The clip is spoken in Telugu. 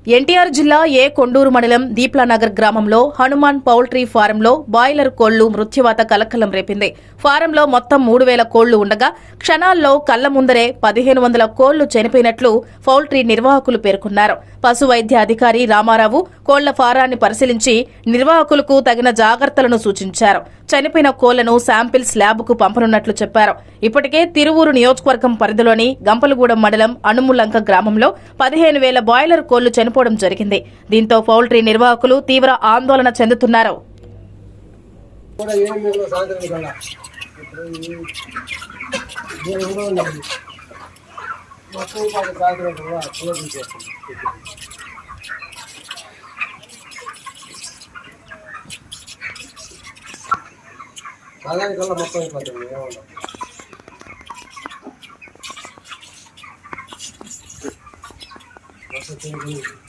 ఎన్టీఆర్ జిల్లా కొండూరు మండలం దీప్లానగర్ గ్రామంలో హనుమాన్ పౌల్ట్రీ ఫారంలో బాయిలర్ కోళ్లు మృత్యువాత కలకలం రేపింది. ఫారంలో మొత్తం 3000 కోళ్లు ఉండగా క్షణాల్లో కళ్ల ముందరే 1500 కోళ్లు చనిపోయినట్లు పౌల్ట్రీ నిర్వాహకులు పేర్కొన్నారు. పశు వైద్య అధికారి రామారావు కోళ్ల ఫారాన్ని పరిశీలించి నిర్వాహకులకు తగిన జాగ్రత్తలను సూచించారు. చనిపోయిన కోళ్లను శాంపిల్స్ ల్యాబ్కు పంపనున్నట్లు చెప్పారు. ఇప్పటికే తిరువూరు నియోజకవర్గం పరిధిలోని గంపలగూడెం మండలం అనుములంక గ్రామంలో 15,000 బాయిలర్ కోళ్లు చనిపోవడం జరిగింది. దీంతో పౌల్ట్రీ నిర్వాహకులు తీవ్ర ఆందోళన చెందుతున్నారు. మొత్తం